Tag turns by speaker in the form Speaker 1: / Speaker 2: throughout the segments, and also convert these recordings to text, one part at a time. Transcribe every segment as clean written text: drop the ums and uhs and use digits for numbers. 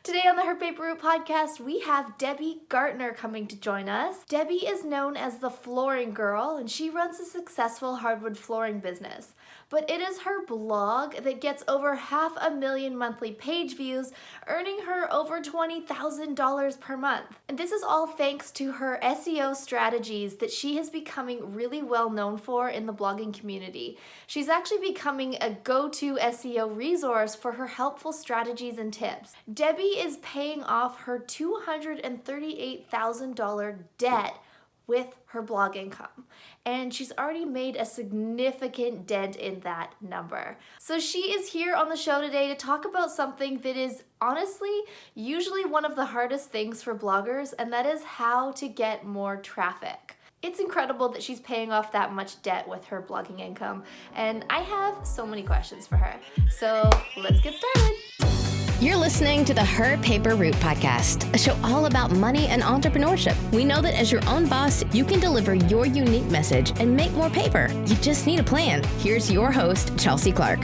Speaker 1: Today on the HerPaperRoute podcast, we have Debbie Gartner coming to join us. Debbie is known as the Flooring Girl, and she runs a successful hardwood flooring business. But it is her blog that gets over 500,000 monthly page views, earning her over $20,000 per month. And this is all thanks to her SEO strategies that she is becoming really well known for in the blogging community. She's actually becoming a go-to SEO resource for her helpful strategies and tips. Debbie is paying off her $238,000 debt with her blog income, and she's already made a significant dent in that number. So she is here on the show today to talk about something that is honestly usually one of the hardest things for bloggers, and that is how to get more traffic. It's incredible that she's paying off that much debt with her blogging income, and I have so many questions for her. So let's get started.
Speaker 2: You're listening to the HerPaperRoute podcast, a show all about money and entrepreneurship. We know that as your own boss, you can deliver your unique message and make more paper. You just need a plan. Here's your host, Chelsea Clark.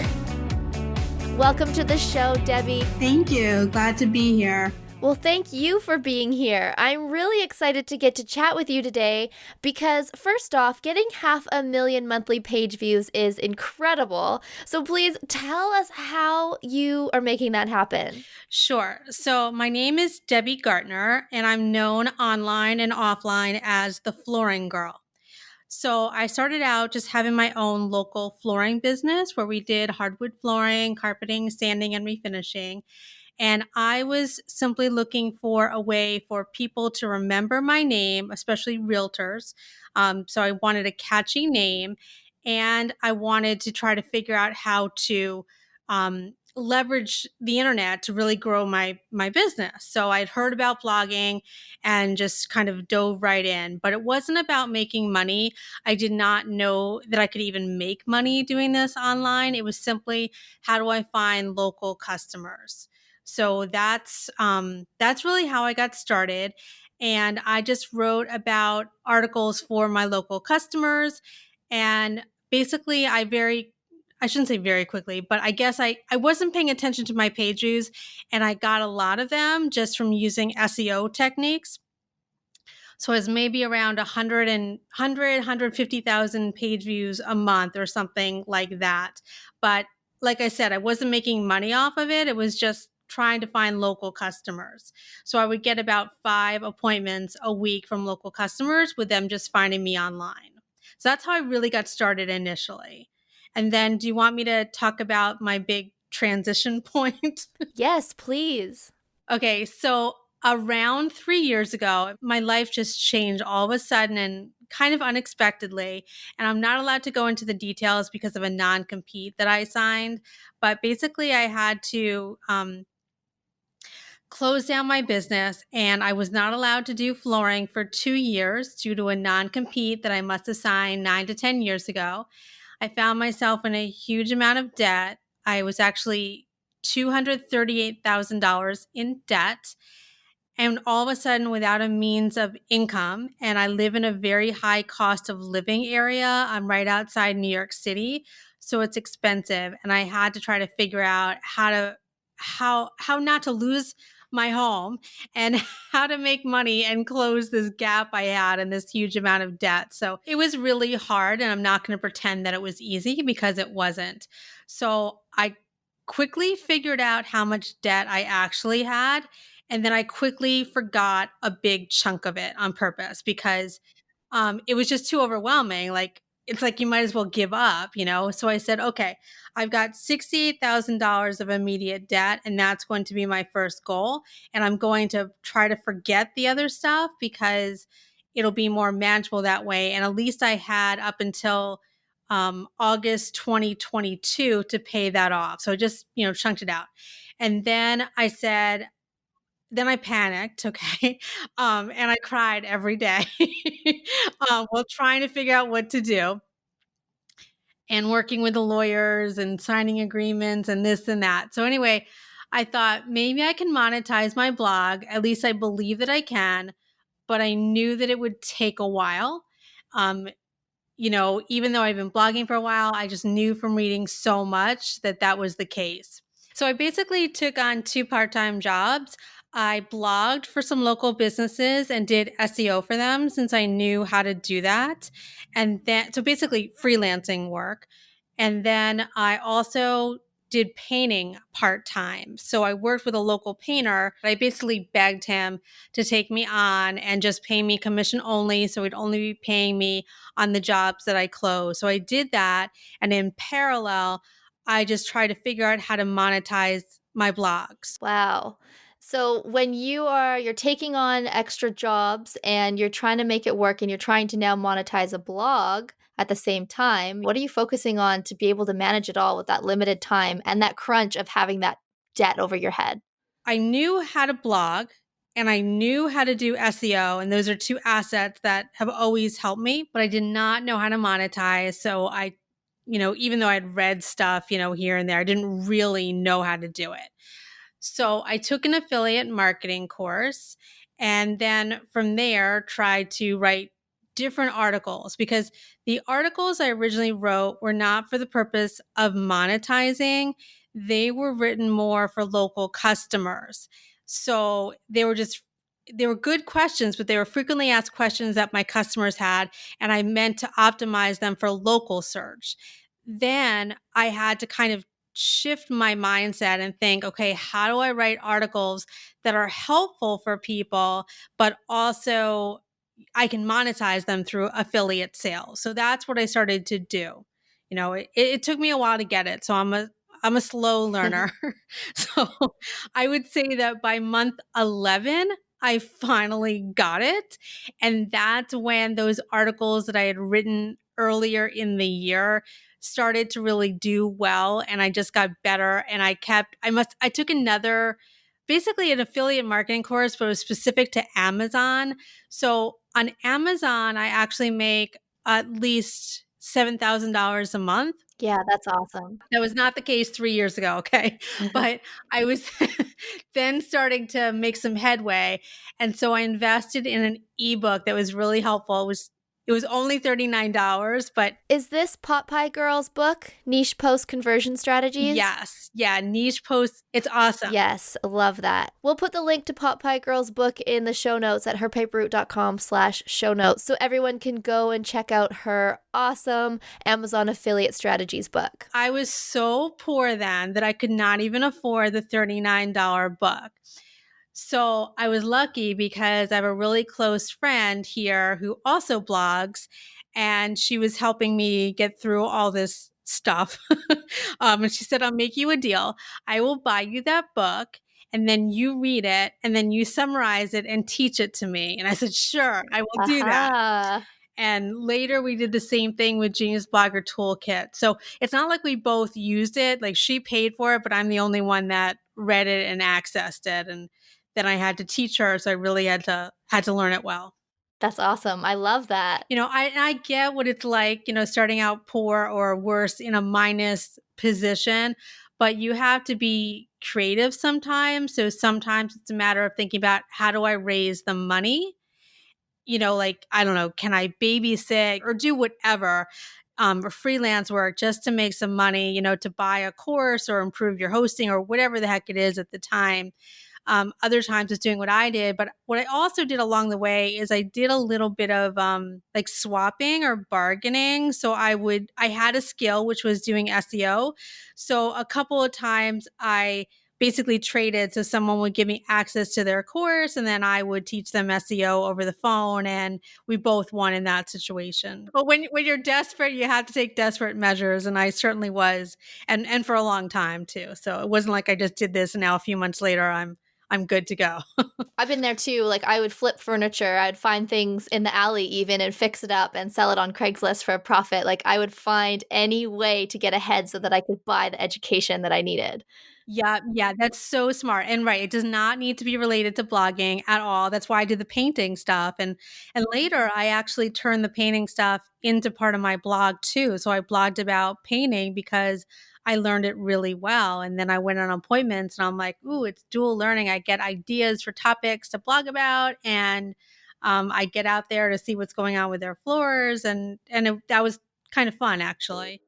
Speaker 1: Welcome to the show, Debbie.
Speaker 3: Thank you. Glad to be here.
Speaker 1: Well, thank you for being here. I'm really excited to get to chat with you today because, first off, getting 500,000 monthly page views is incredible. So please tell us how you are making that happen.
Speaker 3: Sure. So my name is Debbie Gartner, and I'm known online and offline as the Flooring Girl. So I started out just having my own local flooring business where we did hardwood flooring, carpeting, sanding, and refinishing. And I was simply looking for a way for people to remember my name, especially realtors. So I wanted a catchy name, and I wanted to try to figure out how to leverage the internet to really grow my business. So I'd heard about blogging and just kind of dove right in, but it wasn't about making money. I did not know that I could even make money doing this online. It was simply, how do I find local customers? So that's really how I got started. And I just wrote about articles for my local customers. And basically I shouldn't say very quickly, but I guess I wasn't paying attention to my page views, and I got a lot of them just from using SEO techniques. So it's maybe around 150,000 page views a month or something like that. But like I said, I wasn't making money off of it. It was just trying to find local customers. So I would get about 5 appointments a week from local customers with them just finding me online. So that's how I really got started initially. And then do you want me to talk about my big transition point?
Speaker 1: Yes, please.
Speaker 3: Okay, so around 3 years ago, my life just changed all of a sudden and kind of unexpectedly. And I'm not allowed to go into the details because of a non-compete that I signed. But basically, I had to close down my business, and I was not allowed to do flooring for 2 years due to a non-compete that I must have signed 9 to 10 years ago. I found myself in a huge amount of debt. I was actually $238,000 in debt, and all of a sudden without a means of income. And I live in a very high cost of living area. I'm right outside New York City, so it's expensive. And I had to try to figure out how not to lose my home and how to make money and close this gap I had in this huge amount of debt. So it was really hard, and I'm not going to pretend that it was easy because it wasn't. So I quickly figured out how much debt I actually had, and then I quickly forgot a big chunk of it on purpose because it was just too overwhelming. Like, it's like you might as well give up, you know? So I said, okay, I've got $68,000 of immediate debt, and that's going to be my first goal. And I'm going to try to forget the other stuff because it'll be more manageable that way. And at least I had up until August 2022 to pay that off. So I just, chunked it out. And then I panicked, okay, and I cried every day while trying to figure out what to do and working with the lawyers and signing agreements and this and that. So anyway, I thought maybe I can monetize my blog. At least I believe that I can, but I knew that it would take a while. Even though I've been blogging for a while, I just knew from reading so much that was the case. So I basically took on 2 part-time jobs. I blogged for some local businesses and did SEO for them since I knew how to do that. And then, so basically freelancing work. And then I also did painting part time. So I worked with a local painter. I basically begged him to take me on and just pay me commission only. So he'd only be paying me on the jobs that I closed. So I did that. And in parallel, I just try to figure out how to monetize my blogs.
Speaker 1: Wow. So when you're taking on extra jobs and you're trying to make it work and you're trying to now monetize a blog at the same time, what are you focusing on to be able to manage it all with that limited time and that crunch of having that debt over your head?
Speaker 3: I knew how to blog and I knew how to do SEO. And those are 2 assets that have always helped me, but I did not know how to monetize. So even though I'd read stuff, here and there, I didn't really know how to do it. So I took an affiliate marketing course and then from there tried to write different articles because the articles I originally wrote were not for the purpose of monetizing. They were written more for local customers. So they were good questions, but they were frequently asked questions that my customers had, and I meant to optimize them for local search. Then I had to kind of shift my mindset and think, okay, how do I write articles that are helpful for people, but also I can monetize them through affiliate sales. So that's what I started to do. It took me a while to get it. So I'm a slow learner. So I would say that by month 11, I finally got it. And that's when those articles that I had written earlier in the year started to really do well. And I just got better. And I took another, basically an affiliate marketing course, but it was specific to Amazon. So on Amazon, I actually make at least $7,000 a month.
Speaker 1: Yeah, that's awesome.
Speaker 3: That was not the case 3 years ago, okay? But I was then starting to make some headway, and so I invested in an ebook that was really helpful. It was only $39, but
Speaker 1: Is this Pot Pie Girl's book, Niche Post Conversion Strategies?
Speaker 3: yes, yeah, niche posts, it's awesome.
Speaker 1: Yes, love that. We'll put the link to Pot Pie Girl's book in the show notes at herpaperroute.com/show notes so everyone can go and check out her awesome Amazon affiliate strategies book.
Speaker 3: I was so poor then that I could not even afford the $39 book. So I was lucky because I have a really close friend here who also blogs, and she was helping me get through all this stuff. And she said, I'll make you a deal. I will buy you that book, and then you read it, and then you summarize it and teach it to me. And I said, sure, I will do that.
Speaker 1: Aha.
Speaker 3: And later we did the same thing with Genius Blogger Toolkit. So it's not like we both used it. Like she paid for it, but I'm the only one that read it and accessed it. And then I had to teach her. So I really had to learn it well.
Speaker 1: That's awesome. I love that.
Speaker 3: I get what it's like, starting out poor or worse in a minus position, but you have to be creative sometimes. So sometimes it's a matter of thinking about how do I raise the money? Like, I don't know, can I babysit or do whatever, or freelance work just to make some money, to buy a course or improve your hosting or whatever the heck it is at the time. Other times it's doing what I did. But what I also did along the way is I did a little bit of like swapping or bargaining. So I had a skill, which was doing SEO. So a couple of times I basically traded. So someone would give me access to their course and then I would teach them SEO over the phone, and we both won in that situation. But when you're desperate, you have to take desperate measures, and I certainly was, and for a long time too. So it wasn't like I just did this and now a few months later I'm good to go.
Speaker 1: I've been there too. Like I would flip furniture. I'd find things in the alley even and fix it up and sell it on Craigslist for a profit. Like I would find any way to get ahead so that I could buy the education that I needed.
Speaker 3: Yeah, that's so smart. And right, it does not need to be related to blogging at all. That's why I did the painting stuff. And later I actually turned the painting stuff into part of my blog too. So I blogged about painting because I learned it really well. And then I went on appointments and I'm like, ooh, it's dual learning. I get ideas for topics to blog about, and I get out there to see what's going on with their floors. And that was kind of fun, actually.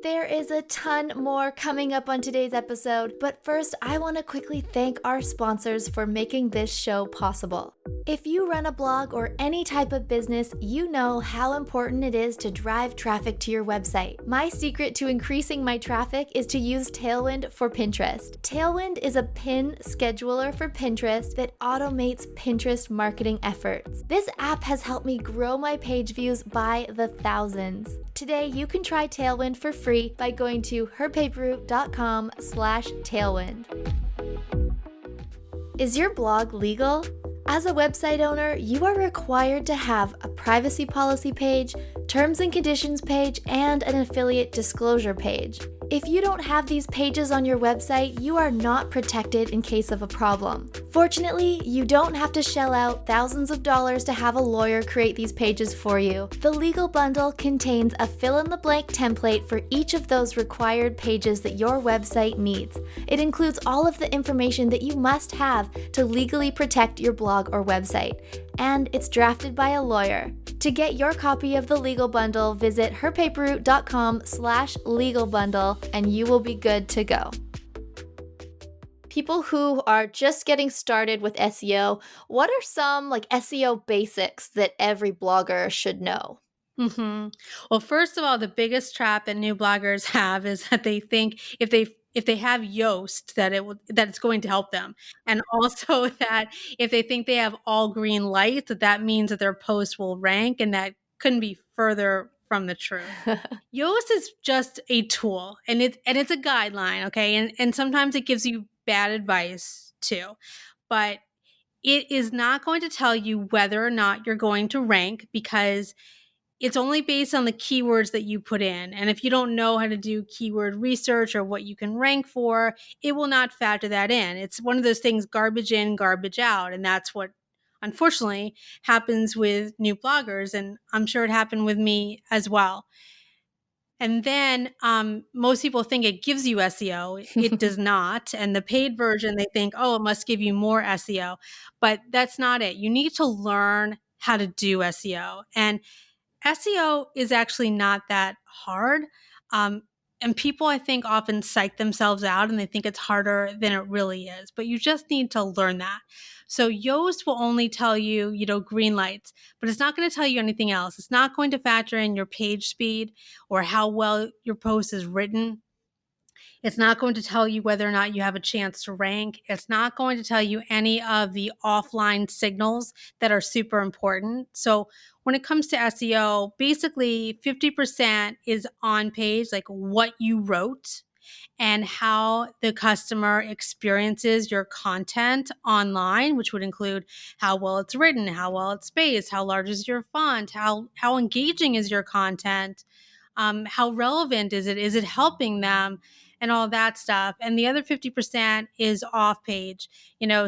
Speaker 1: There is a ton more coming up on today's episode, but first I want to quickly thank our sponsors for making this show possible. If you run a blog or any type of business, you know how important it is to drive traffic to your website. My secret to increasing my traffic is to use Tailwind for Pinterest. Tailwind is a pin scheduler for Pinterest that automates Pinterest marketing efforts. This app has helped me grow my page views by the thousands. Today, you can try Tailwind for free by going to herpaperroute.com/tailwind. Is your blog legal? As a website owner, you are required to have a privacy policy page, terms and conditions page, and an affiliate disclosure page. If you don't have these pages on your website, you are not protected in case of a problem. Fortunately, you don't have to shell out thousands of dollars to have a lawyer create these pages for you. The legal bundle contains a fill-in-the-blank template for each of those required pages that your website needs. It includes all of the information that you must have to legally protect your blog or website, and it's drafted by a lawyer. To get your copy of the legal bundle, visit herpaperroute.com/legal bundle and you will be good to go. People who are just getting started with SEO, what are some SEO basics that every blogger should know?
Speaker 3: Well, first of all, the biggest trap that new bloggers have is that they think if they have Yoast that it's going to help them, and also that if they think they have all green lights, that means that their post will rank, and that couldn't be further from the truth. Yoast is just a tool, and it's a guideline, okay, and sometimes it gives you bad advice too, but it is not going to tell you whether or not you're going to rank, because it's only based on the keywords that you put in. And if you don't know how to do keyword research or what you can rank for, it will not factor that in. It's one of those things, garbage in, garbage out. And that's what, unfortunately, happens with new bloggers. And I'm sure it happened with me as well. And then most people think it gives you SEO. It does not. And the paid version, they think, oh, it must give you more SEO. But that's not it. You need to learn how to do SEO. And SEO is actually not that hard. And people, I think, often psych themselves out and they think it's harder than it really is. But you just need to learn that. So Yoast will only tell you, green lights, but it's not going to tell you anything else. It's not going to factor in your page speed or how well your post is written. It's not going to tell you whether or not you have a chance to rank. It's not going to tell you any of the offline signals that are super important. So when it comes to SEO, basically 50% is on page, like what you wrote and how the customer experiences your content online, which would include how well it's written, how well it's spaced, how large is your font, how engaging is your content, how relevant is it? Is it helping them? And all that stuff. And the other 50% is off page,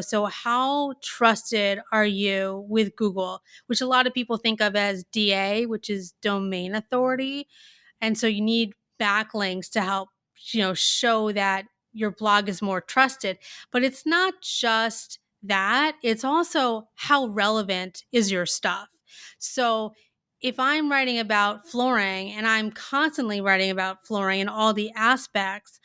Speaker 3: so how trusted are you with Google, which a lot of people think of as DA, which is domain authority. And so you need backlinks to help, show that your blog is more trusted. But it's not just that, it's also how relevant is your stuff. So if I'm writing about flooring and I'm constantly writing about flooring and all the aspects,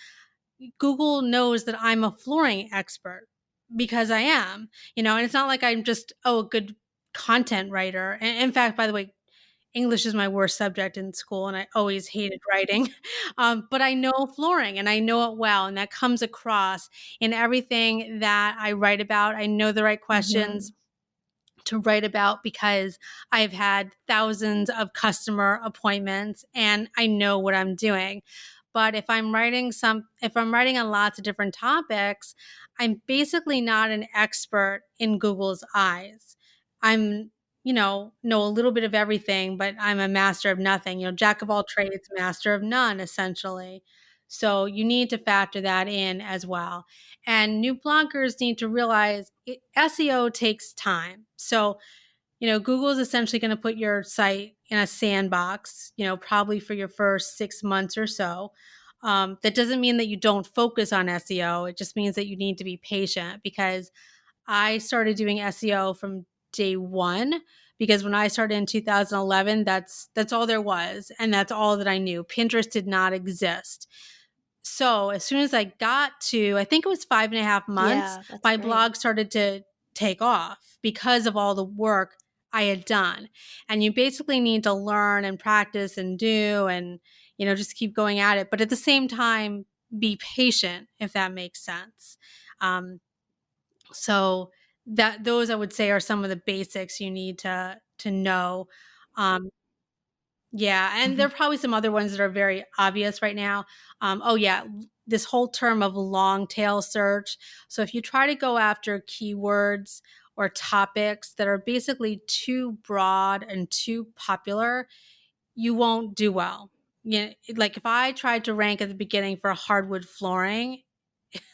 Speaker 3: Google knows that I'm a flooring expert because I am, and it's not like I'm just, a good content writer. And in fact, by the way, English is my worst subject in school and I always hated writing. But I know flooring and I know it well. And that comes across in everything that I write about. I know the right questions to write about because I've had thousands of customer appointments and I know what I'm doing. But if I'm writing on lots of different topics, I'm basically not an expert in Google's eyes. I'm, know a little bit of everything, but I'm a master of nothing, jack of all trades, master of none, essentially. So you need to factor that in as well. And new bloggers need to realize SEO takes time. So, Google is essentially going to put your site in a sandbox, probably for your first 6 months or so. That doesn't mean that you don't focus on SEO. It just means that you need to be patient, because I started doing SEO from day one because when I started in 2011, that's all there was, and that's all that I knew. Pinterest did not exist. So as soon as I got to, I think it was 5.5 months,
Speaker 1: Yeah, that's
Speaker 3: my
Speaker 1: great.
Speaker 3: blog started to take off because of all the work I had done. And you basically need to learn and practice and do and, just keep going at it. But at the same time, be patient, if that makes sense. Um, so that those I would say are some of the basics you need to know. Um, yeah, and there
Speaker 1: Mhm.
Speaker 3: are probably some other ones that are very obvious right now. Oh yeah, this whole term of long tail search. So if you try to go after keywords or topics that are basically too broad and too popular, you won't do well. Like if I tried to rank at the beginning for hardwood flooring,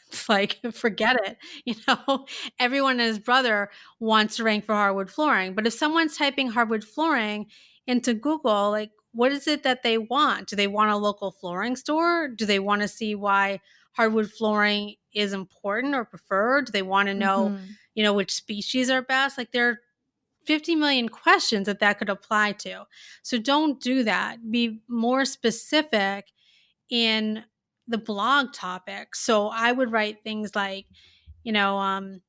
Speaker 3: it's like, forget it. You know, everyone and his brother wants to rank for hardwood flooring. But if someone's typing hardwood flooring into Google, like, what is it that they want? Do they want a local flooring store? Do they want to see why hardwood flooring is important or preferred? Do they want to know,
Speaker 1: Mhm.
Speaker 3: which species are best? Like, there are 50 million questions that could apply to. So don't do that. Be more specific in the blog topic. So I would write things like, you know, um,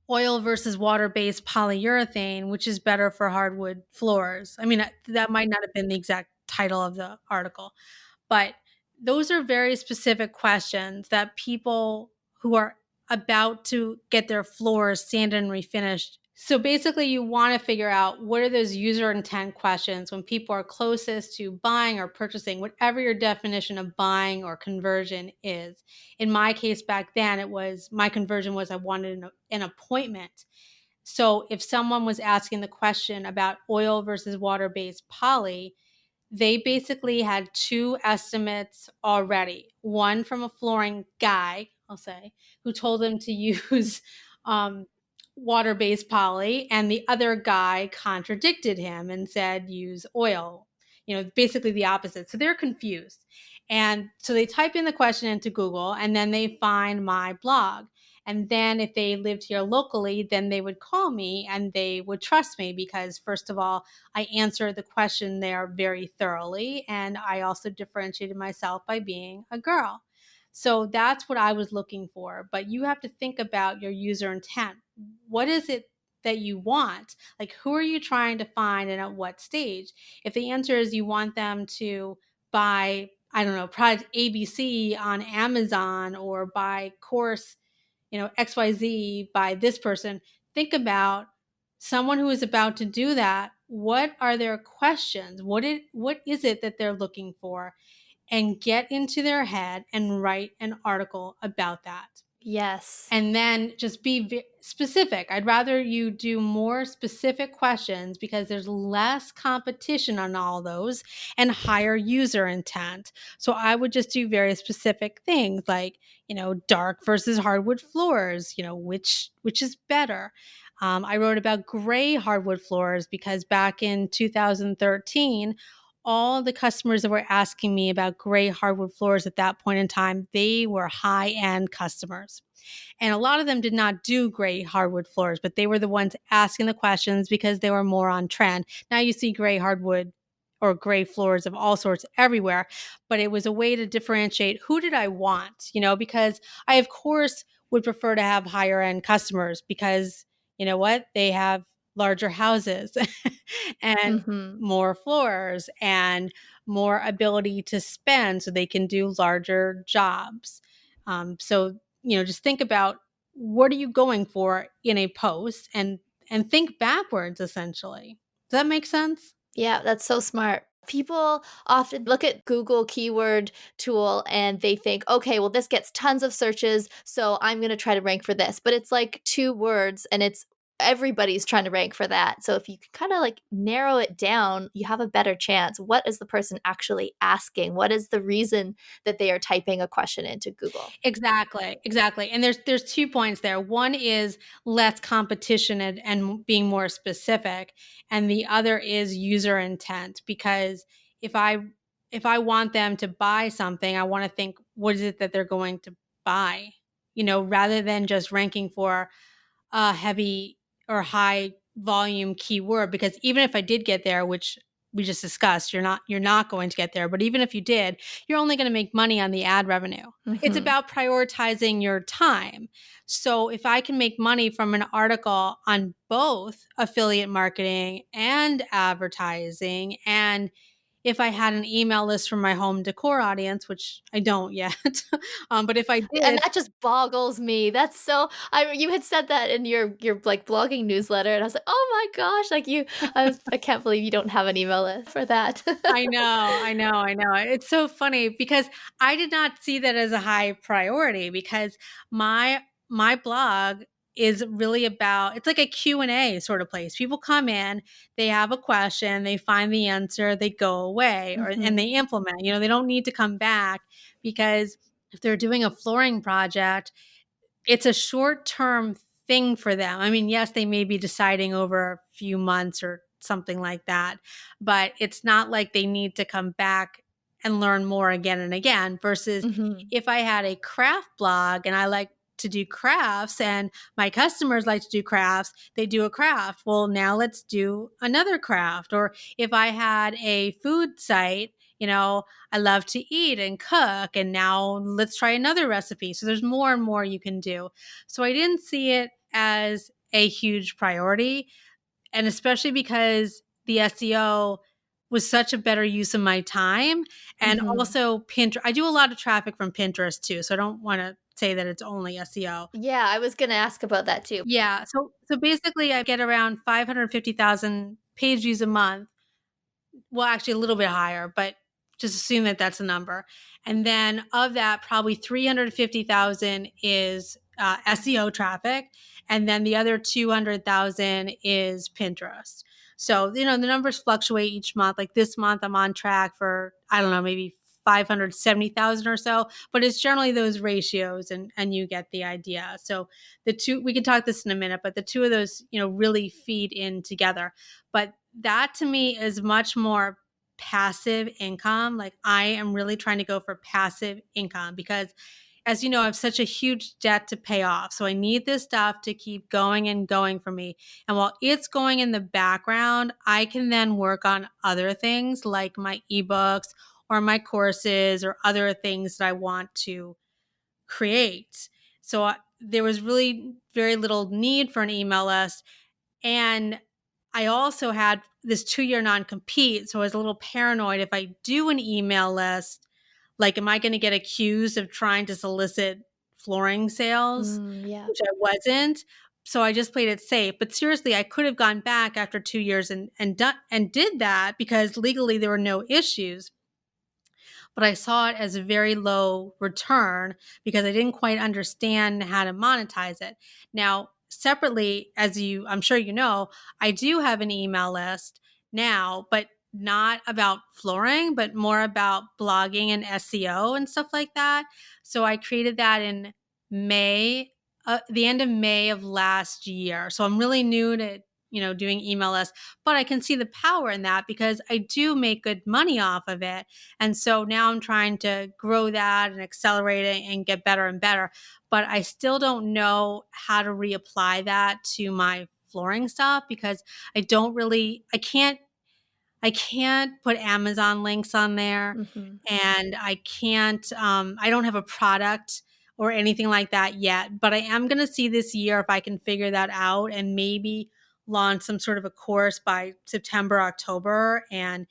Speaker 3: oil versus water based polyurethane, which is better for hardwood floors. I mean, that might not have been the exact title of the article, but those are very specific questions that people who are about to get their floors sanded and refinished. So basically, you want to figure out what are those user intent questions when people are closest to buying or purchasing, whatever your definition of buying or conversion is. In my case back then, my conversion was I wanted an appointment. So if someone was asking the question about oil versus water based poly, they basically had two estimates already. One from a flooring guy, I'll say, who told them to use um, water based poly, and the other guy contradicted him and said use oil, basically the opposite. So they're confused. And so they type in the question into Google and then they find my blog. And then if they lived here locally, then they would call me and they would trust me because, first of all, I answered the question there very thoroughly. And I also differentiated myself by being a girl. So that's what I was looking for. But you have to think about your user intent. What is it that you want? Like, who are you trying to find and at what stage? If the answer is you want them to buy, I don't know, product ABC on Amazon or buy course, XYZ by this person, think about someone who is about to do that. What are their questions? What is it that they're looking for? And get into their head and write an article about that.
Speaker 1: Yes.
Speaker 3: And then just be specific. I'd rather you do more specific questions because there's less competition on all those and higher user intent. So I would just do very specific things like, dark versus hardwood floors, which is better. I wrote about gray hardwood floors because back in 2013, all the customers that were asking me about gray hardwood floors at that point in time, they were high-end customers. And a lot of them did not do gray hardwood floors, but they were the ones asking the questions because they were more on trend. Now you see gray hardwood or gray floors of all sorts everywhere, but it was a way to differentiate who did I want, because I, of course, would prefer to have higher end customers because you know what? They have larger houses and
Speaker 1: Mhm.
Speaker 3: more floors and more ability to spend so they can do larger jobs. So just think about what are you going for in a post and think backwards essentially. Does that make sense?
Speaker 1: Yeah, that's so smart. People often look at Google keyword tool and they think, okay, well, this gets tons of searches, so I'm going to try to rank for this. But it's like two words and it's everybody's trying to rank for that. So if you can kind of like narrow it down, you have a better chance. What is the person actually asking? What is the reason that they are typing a question into Google?
Speaker 3: Exactly, exactly. And there's 2 points there. One is less competition and being more specific, and the other is user intent because if I if I want them to buy something, I want to think what is it that they're going to buy? Rather than just ranking for a heavy or high volume keyword, because even if I did get there, which we just discussed, you're not going to get there, but even if you did, you're only going to make money on the ad revenue. It's
Speaker 1: Mm-hmm.
Speaker 3: about prioritizing your time. So if I can make money from an article on both affiliate marketing and advertising, and if I had an email list for my home decor audience, which I don't yet, but if I
Speaker 1: And
Speaker 3: did,
Speaker 1: that just boggles me. That's so I you had said that in your, like, blogging newsletter, and I was like, "Oh my gosh," like, I can't believe you don't have an email list for that.
Speaker 3: I know, I know, I know. It's so funny because I did not see that as a high priority, because my blog is really about, it's like a Q and A sort of place. People come in, they have a question, they find the answer, they go away, or and
Speaker 1: Mhm.
Speaker 3: they implement. They don't need to come back, because if they're doing a flooring project, it's a short-term thing for them. I mean, yes, they may be deciding over a few months or something like that, but it's not like they need to come back and learn more again and again, versus
Speaker 1: Mhm.
Speaker 3: if I had a craft blog and I like to do crafts and my customers like to do crafts, they do a craft. Well, now let's do another craft. Or if I had a food site, I love to eat and cook, and now let's try another recipe. So there's more and more you can do. So I didn't see it as a huge priority. And especially because the SEO was such a better use of my time. And
Speaker 1: Mhm.
Speaker 3: also Pinterest. I do a lot of traffic from Pinterest too. So I don't want to say that it's only SEO.
Speaker 1: Yeah, I was gonna ask about that too.
Speaker 3: Yeah. So basically I get around 550,000 page views a month. Well, actually a little bit higher, but just assume that that's a number. And then of that, probably 350,000 is SEO traffic. And then the other 200,000 is Pinterest. So, the numbers fluctuate each month. Like this month, I'm on track for, I don't know, maybe 570,000 or so, but it's generally those ratios, and you get the idea. So the two, we can talk this in a minute, but the two of those, really feed in together. But that to me is much more passive income. Like I am really trying to go for passive income because, as you know, I have such a huge debt to pay off. So I need this stuff to keep going and going for me. And while it's going in the background, I can then work on other things like my ebooks or my courses or other things that I want to create. So there was really very little need for an email list. And I also had this 2-year non-compete. So I was a little paranoid, if I do an email list, like, am I going to get accused of trying to solicit flooring sales,
Speaker 1: Yeah.
Speaker 3: which I wasn't. So I just played it safe. But seriously, I could have gone back after 2 years and did that because legally there were no issues, but I saw it as a very low return because I didn't quite understand how to monetize it. Now, separately, I'm sure you know, I do have an email list now, but not about flooring, but more about blogging and SEO and stuff like that. So I created that in May, the end of May of last year. So I'm really new to, doing email lists, but I can see the power in that because I do make good money off of it. And so now I'm trying to grow that and accelerate it and get better and better. But I still don't know how to reapply that to my flooring stuff because I can't put Amazon links on there,
Speaker 1: Mhm.
Speaker 3: and I don't have a product or anything like that yet, but I am going to see this year if I can figure that out and maybe launch some sort of a course by September, October, and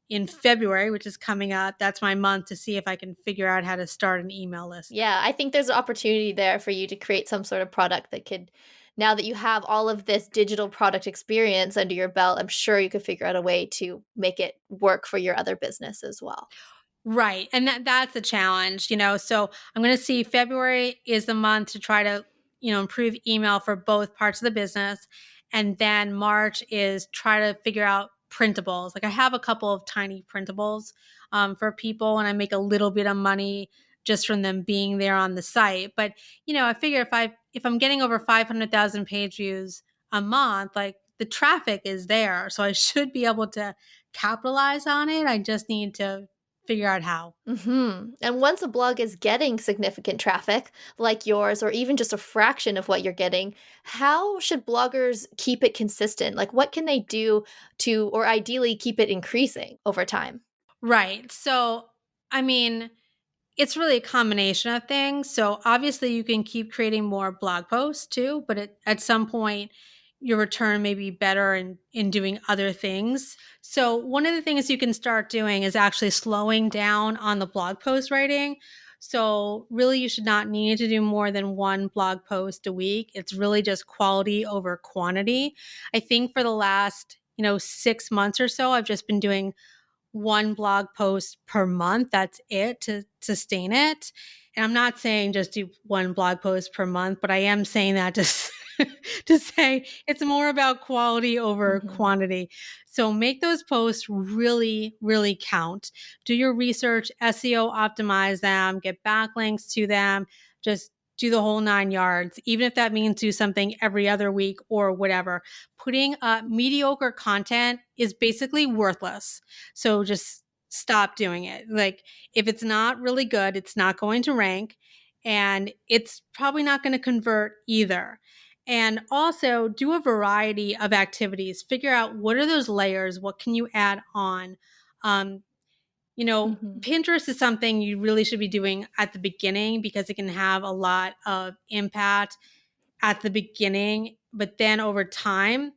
Speaker 3: in February, which is coming up, that's my month to see if I can figure out how to start an email list.
Speaker 1: Yeah, I think there's an opportunity there for you to create some sort of product that could now that you have all of this digital product experience under your belt, I'm sure you could figure out a way to make it work for your other business as well.
Speaker 3: Right. And that's the challenge. So I'm going to see February is the month to try to, improve email for both parts of the business. And then March is try to figure out printables. Like I have a couple of tiny printables for people, and I make a little bit of money just from them being there on the site. But, I figure if I'm getting over 500,000 page views a month, like the traffic is there. So I should be able to capitalize on it. I just need to figure out how.
Speaker 1: And once a blog is getting significant traffic, like yours, or even just a fraction of what you're getting, how should bloggers keep it consistent? Like, what can they do to, or ideally, keep it increasing over time?
Speaker 3: Right. So, I mean, it's really a combination of things. So obviously you can keep creating more blog posts too, but at some point your return may be better in doing other things. So one of the things you can start doing is actually slowing down on the blog post writing. So really you should not need to do more than one blog post a week. It's really just quality over quantity. I think for the last, 6 months or so, I've just been doing one blog post per month. That's it to sustain it. And I'm not saying just do one blog post per month, but I am saying that just to say it's more about quality over quantity. So make those posts really, really count. Do your research, SEO optimize them, get backlinks to them, just do the whole 9 yards, even if that means do something every other week or whatever. Putting up mediocre content is basically worthless. So just stop doing it. Like if it's not really good, it's not going to rank and it's probably not going to convert either. And also do a variety of activities. Figure out what are those layers? What can you add on? Pinterest is something you really should be doing at the beginning because it can have a lot of impact at the beginning. But then over time,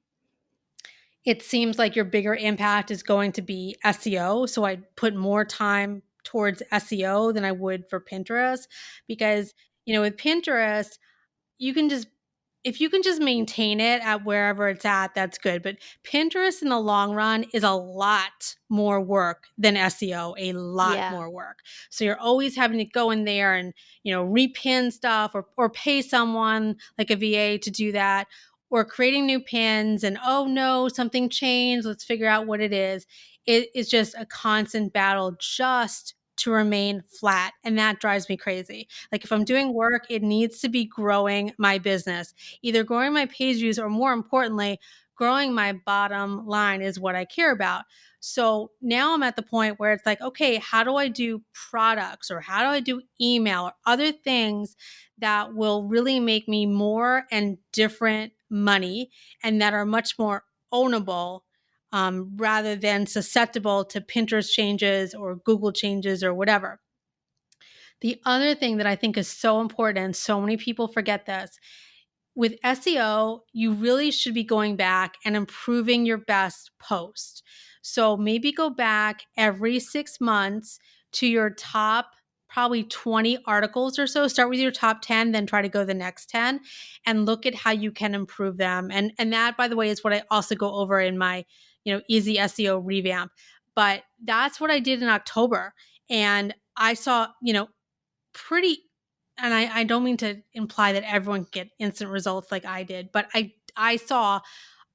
Speaker 3: it seems like your bigger impact is going to be SEO. So I'd put more time towards SEO than I would for Pinterest because, with Pinterest, you can just if you can just maintain it at wherever it's at, that's good. But Pinterest in the long run is a lot more work than SEO, a lot more work. So you're always having to go in there and, repin stuff or pay someone like a VA to do that, or creating new pins and, oh no, something changed. Let's figure out what it is. It is just a constant battle just to remain flat. And that drives me crazy. Like if I'm doing work, it needs to be growing my business, either growing my page views or more importantly, growing my bottom line is what I care about. So now I'm at the point where it's like, okay, how do I do products or how do I do email or other things that will really make me more and different money and that are much more ownable rather than susceptible to Pinterest changes or Google changes or whatever. The other thing that I think is so important, and so many people forget this, with SEO, you really should be going back and improving your best post. So maybe go back every 6 months to your top probably 20 articles or so. Start with your top 10, then try to go the next 10 and look at how you can improve them. And that, by the way, is what I also go over in my easy SEO revamp. But that's what I did in October. And I saw, pretty, and I don't mean to imply that everyone can get instant results like I did, but I saw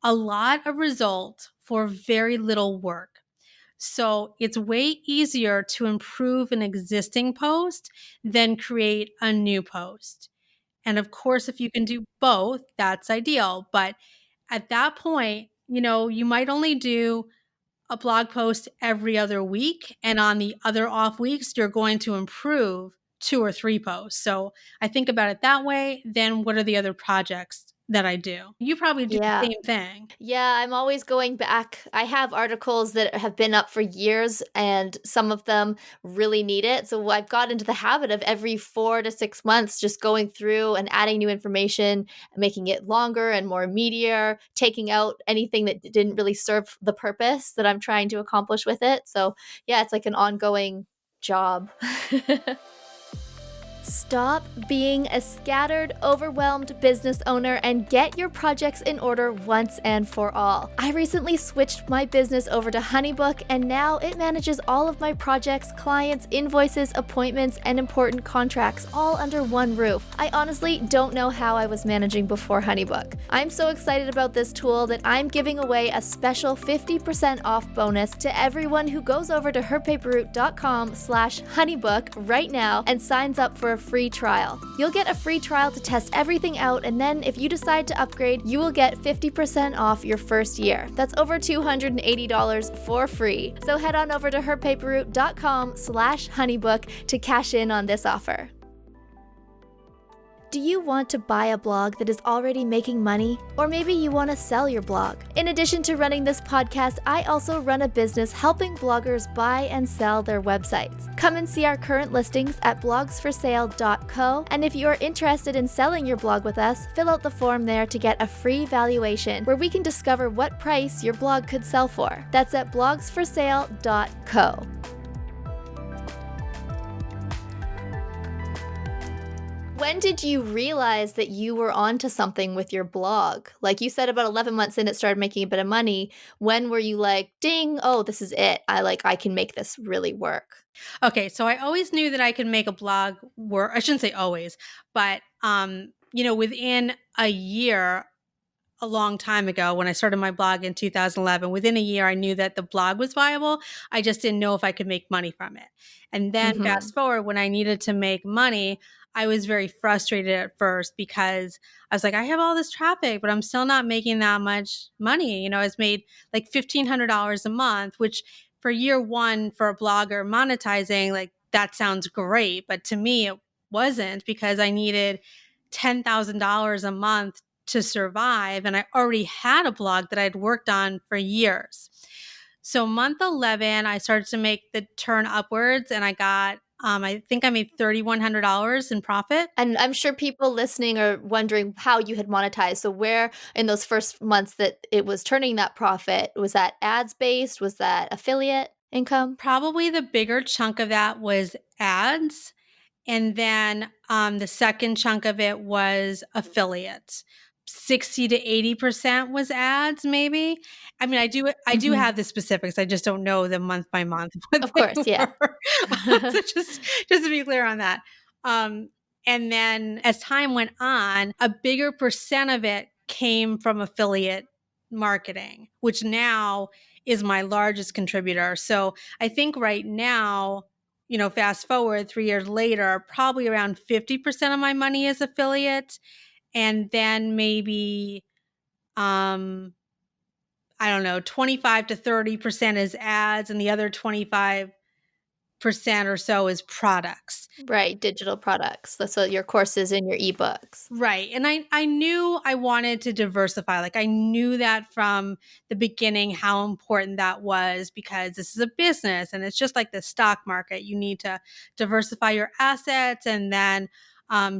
Speaker 3: a lot of results for very little work. So it's way easier to improve an existing post than create a new post. And of course, if you can do both, that's ideal. But at that point, you might only do a blog post every other week. And on the other off weeks, you're going to improve 2 or 3 posts. So I think about it that way. Then what are the other projects that I do? You probably do the same thing.
Speaker 1: Yeah, I'm always going back. I have articles that have been up for years and some of them really need it. So I've got into the habit of every 4 to 6 months just going through and adding new information, making it longer and more meatier, taking out anything that didn't really serve the purpose that I'm trying to accomplish with it. So yeah, it's like an ongoing job. Stop being a scattered, overwhelmed business owner and get your projects in order once and for all. I recently switched my business over to HoneyBook and now it manages all of my projects, clients, invoices, appointments, and important contracts all under one roof. I honestly don't know how I was managing before HoneyBook. I'm so excited about this tool that I'm giving away a special 50% off bonus to everyone who goes over to HerPaperRoute.com/HoneyBook right now and signs up for for a free trial. You'll get a free trial to test everything out, and then if you decide to upgrade, you will get 50% off your first year. That's over $280 for free. So head on over to herpaperroute.com/honeybook to cash in on this offer. Do you want to buy a blog that is already making money? Or maybe you want to sell your blog? In addition to running this podcast, I also run a business helping bloggers buy and sell their websites. Come and see our current listings at blogsforsale.co. And if you are interested in selling your blog with us, fill out the form there to get a free valuation where we can discover what price your blog could sell for. That's at blogsforsale.co. When did you realize that you were onto something with your blog? Like you said, about 11 months in, it started making a bit of money. When were you like, ding, oh, this is it. I can make this really work.
Speaker 3: Okay, so I always knew that I could make a blog work. I shouldn't say always, but within a year, a long time ago when I started my blog in 2011, within a year, I knew that the blog was viable. I just didn't know if I could make money from it. And then fast forward, when I needed to make money, I was very frustrated at first because I was like, I have all this traffic, but I'm still not making that much money. I was made like $1,500 a month, which for year one for a blogger monetizing, like that sounds great. But to me, it wasn't, because I needed $10,000 a month to survive. And I already had a blog that I'd worked on for years. So month 11, I started to make the turn upwards, and I got, I think I made $3,100 in profit.
Speaker 1: And I'm sure people listening are wondering how you had monetized. So where in those first months that it was turning that profit, was that ads based? Was that affiliate income?
Speaker 3: Probably the bigger chunk of that was ads. And then the second chunk of it was affiliate. 60 to 80% was ads, maybe. I mean, I do have the specifics. I just don't know the month by month.
Speaker 1: Of course, yeah.
Speaker 3: So just to be clear on that. And then as time went on, a bigger percent of it came from affiliate marketing, which now is my largest contributor. So I think right now, fast forward 3 years later, probably around 50% of my money is affiliate. And then maybe, I don't know, 25 to 30% is ads, and the other 25% or so is products.
Speaker 1: Right, digital products. So your courses and your ebooks.
Speaker 3: Right. And I knew I wanted to diversify. Like I knew that from the beginning how important that was, because this is a business and it's just like the stock market. You need to diversify your assets and then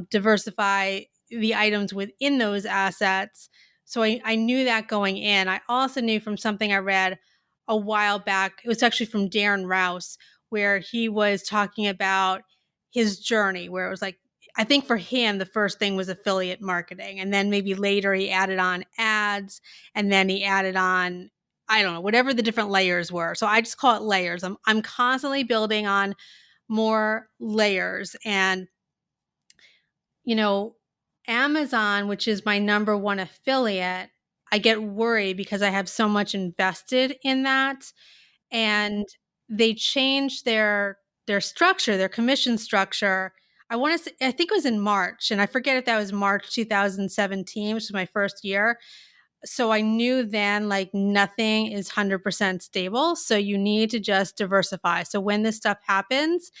Speaker 3: diversify the items within those assets. So I knew that going in. I also knew from something I read a while back, it was actually from Darren Rouse, where he was talking about his journey, where it was like, I think for him, the first thing was affiliate marketing. And then maybe later he added on ads, and then he added on, I don't know, whatever the different layers were. So I just call it layers. I'm constantly building on more layers. And, Amazon, which is my number one affiliate, I get worried because I have so much invested in that. And they changed their structure, their commission structure. I think it was in March, and I forget if that was March 2017, which was my first year. So I knew then like nothing is 100% stable. So you need to just diversify. So when this stuff happens,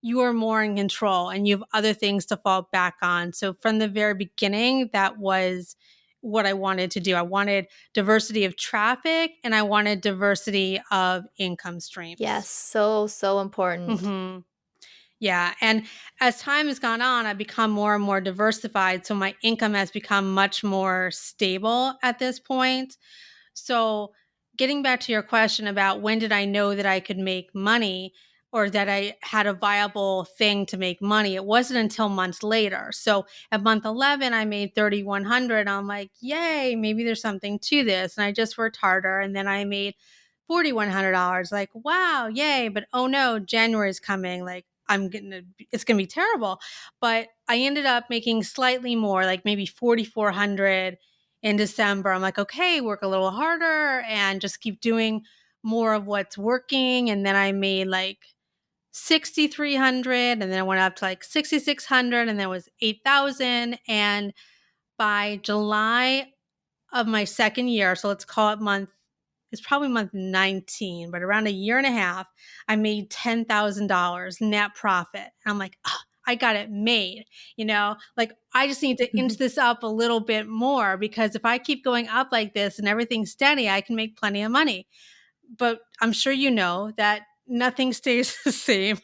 Speaker 3: you are more in control and you have other things to fall back on. So from the very beginning, that was what I wanted to do. I wanted diversity of traffic and I wanted diversity of income streams.
Speaker 1: Yes, so important.
Speaker 3: Mm-hmm. Yeah. And as time has gone on, I've become more and more diversified. So my income has become much more stable at this point. So getting back to your question about when did I know that I could make money or that I had a viable thing to make money, it wasn't until months later. So at month 11, I made $3,100. I'm like, yay, maybe there's something to this. And I just worked harder. And then I made $4,100. Like, wow, yay. But oh no, January's coming. Like, it's going to be terrible. But I ended up making slightly more, like maybe $4,400 in December. I'm like, okay, work a little harder and just keep doing more of what's working. And then I made like 6,300, and then it went up to like 6,600, and then it was 8,000. And by July of my second year, so let's call it it's probably month 19, but around a year and a half, I made $10,000 net profit. And I'm like, oh, I got it made, like I just need to inch this up a little bit more, because if I keep going up like this and everything's steady, I can make plenty of money. But I'm sure you know that nothing stays the same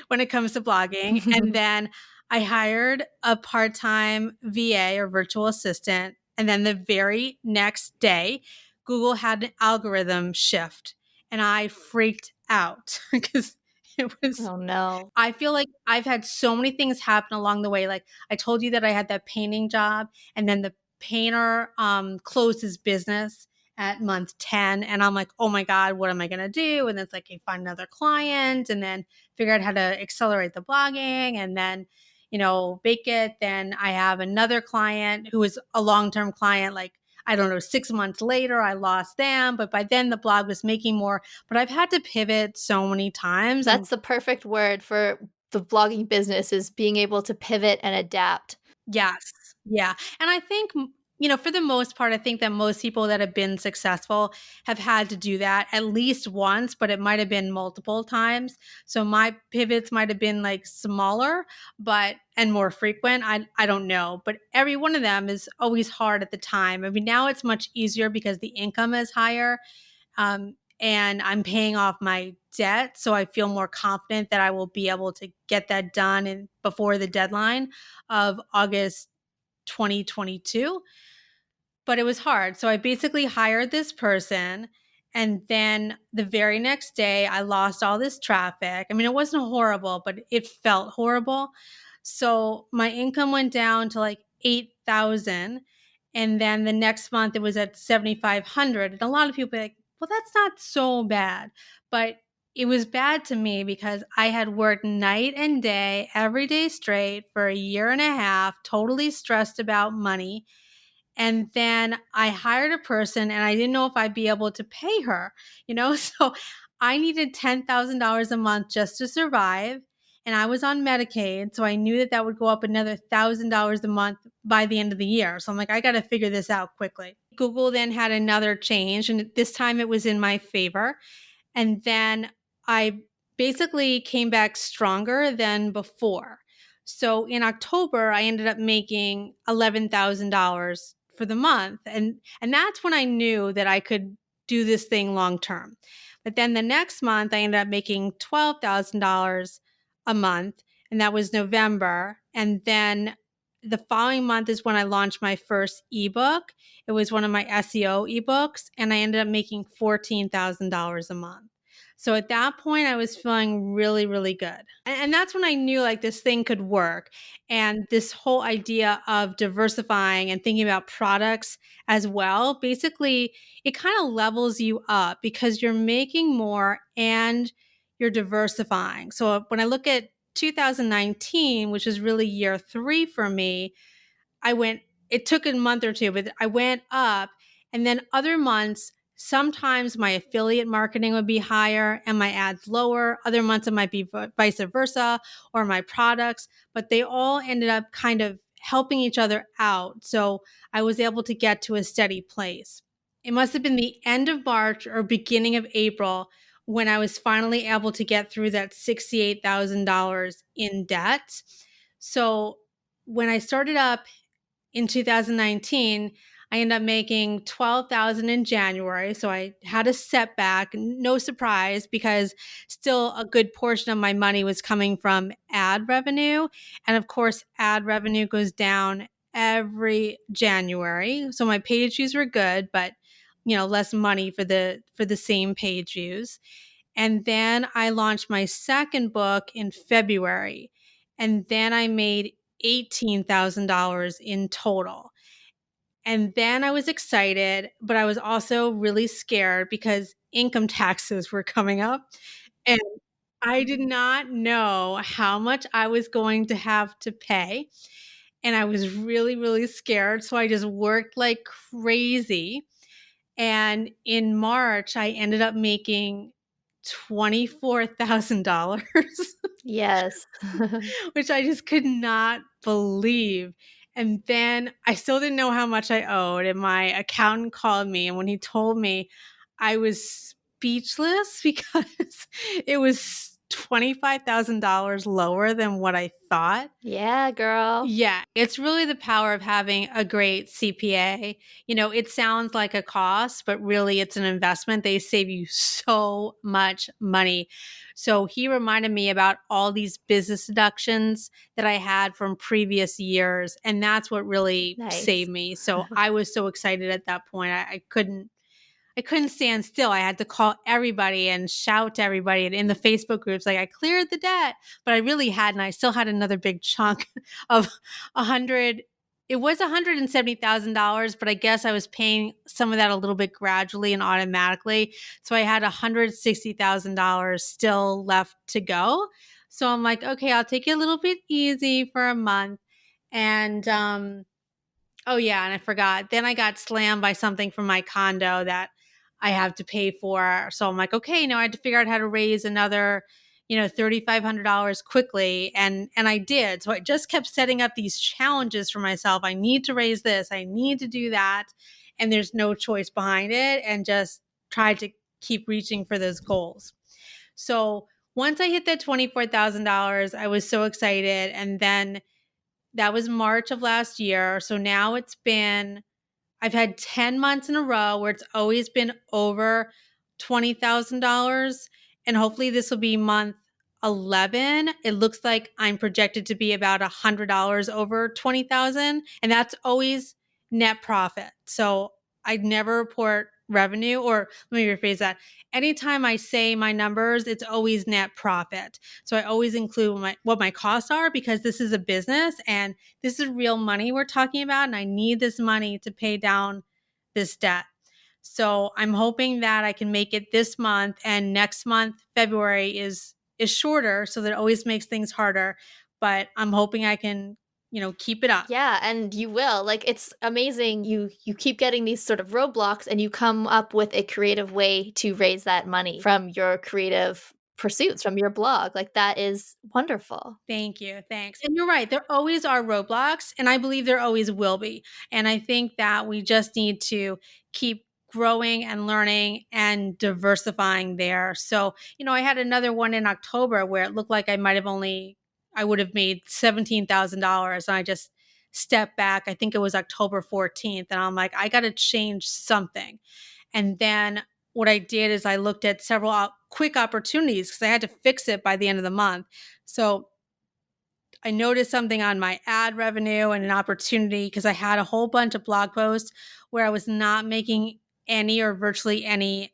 Speaker 3: when it comes to blogging. And then I hired a part-time VA or virtual assistant. And then the very next day, Google had an algorithm shift and I freaked out because it was,
Speaker 1: Oh no.
Speaker 3: I feel like I've had so many things happen along the way. Like I told you that I had that painting job, and then the painter closed his business at month 10. And I'm like, oh my God, what am I going to do? And it's like, I find another client and then figure out how to accelerate the blogging and then, bake it. Then I have another client who is a long-term client. Like, I don't know, 6 months later, I lost them. But by then the blog was making more. But I've had to pivot so many times.
Speaker 1: That's the perfect word for the blogging business, is being able to pivot and adapt.
Speaker 3: Yes. Yeah. And I think, for the most part, I think that most people that have been successful have had to do that at least once, but it might have been multiple times. So my pivots might have been like smaller, and more frequent. I don't know, but every one of them is always hard at the time. I mean, now it's much easier because the income is higher. And I'm paying off my debt. So I feel more confident that I will be able to get that done before the deadline of August 2022. But it was hard. So I basically hired this person. And then the very next day, I lost all this traffic. I mean, it wasn't horrible, but it felt horrible. So my income went down to like 8,000. And then the next month, it was at 7,500. And a lot of people were like, well, that's not so bad. But it was bad to me because I had worked night and day, every day straight for a year and a half, totally stressed about money. And then I hired a person and I didn't know if I'd be able to pay her, So I needed $10,000 a month just to survive. And I was on Medicaid. So I knew that that would go up another $1,000 a month by the end of the year. So I'm like, I got to figure this out quickly. Google then had another change. And this time it was in my favor. And then I basically came back stronger than before. So in October, I ended up making $11,000 for the month. And that's when I knew that I could do this thing long term. But then the next month, I ended up making $12,000 a month. And that was November. And then the following month is when I launched my first ebook. It was one of my SEO ebooks. And I ended up making $14,000 a month. So at that point, I was feeling really, really good. And that's when I knew like this thing could work. And this whole idea of diversifying and thinking about products as well, basically, it kind of levels you up because you're making more and you're diversifying. So when I look at 2019, which is really year 3 for me, it took a month or two, but I went up. And then other months, sometimes my affiliate marketing would be higher and my ads lower. Other months it might be vice versa, or my products, but they all ended up kind of helping each other out. So I was able to get to a steady place. It must have been the end of March or beginning of April when I was finally able to get through that $68,000 in debt. So when I started up in 2019, I ended up making $12,000 in January. So I had a setback, no surprise, because still a good portion of my money was coming from ad revenue. And of course, ad revenue goes down every January. So my page views were good, but less money for the same page views. And then I launched my second book in February. And then I made $18,000 in total. And then I was excited, but I was also really scared because income taxes were coming up. And I did not know how much I was going to have to pay. And I was really, really scared. So I just worked like crazy. And in March, I ended up making $24,000,
Speaker 1: Yes.
Speaker 3: which I just could not believe. And then I still didn't know how much I owed. And my accountant called me. And when he told me, I was speechless because it was $25,000 lower than what I thought.
Speaker 1: Yeah, girl.
Speaker 3: Yeah, it's really the power of having a great CPA. It sounds like a cost, but really it's an investment. They save you so much money. So he reminded me about all these business deductions that I had from previous years, and that's what really
Speaker 1: Nice.
Speaker 3: saved me. So I was so excited at that point. I couldn't stand still. I had to call everybody and shout to everybody and in the Facebook groups, like I cleared the debt, but I really hadn't. I still had another big chunk of 100. It was $170,000, but I guess I was paying some of that a little bit gradually and automatically. So I had $160,000 still left to go. So I'm like, okay, I'll take it a little bit easy for a month. And, oh, yeah, and I forgot. Then I got slammed by something from my condo that I have to pay for. So I'm like, okay, I had to figure out how to raise another, $3,500 quickly, and I did. So I just kept setting up these challenges for myself. I need to raise this. I need to do that, and there's no choice behind it, and just try to keep reaching for those goals. So once I hit that $24,000, I was so excited, and then that was March of last year. So now I've had 10 months in a row where it's always been over $20,000. And hopefully this will be month 11. It looks like I'm projected to be about $100 over 20,000. And that's always net profit. So I never report revenue, or let me rephrase that. Anytime I say my numbers, it's always net profit. So I always include what my costs are, because this is a business and this is real money we're talking about, and I need this money to pay down this debt. So I'm hoping that I can make it this month, and next month, February, is shorter, so that it always makes things harder. But I'm hoping I can, keep it up.
Speaker 1: Yeah, and you will. Like, it's amazing. You keep getting these sort of roadblocks and you come up with a creative way to raise that money from your creative pursuits, from your blog. Like, that is wonderful.
Speaker 3: Thank you. Thanks. And you're right. There always are roadblocks, and I believe there always will be. And I think that we just need to keep growing and learning and diversifying there. So, I had another one in October where it looked like I would have made $17,000. And I just stepped back. I think it was October 14th. And I'm like, I got to change something. And then what I did is I looked at several quick opportunities, because I had to fix it by the end of the month. So I noticed something on my ad revenue and an opportunity, because I had a whole bunch of blog posts where I was not making any or virtually any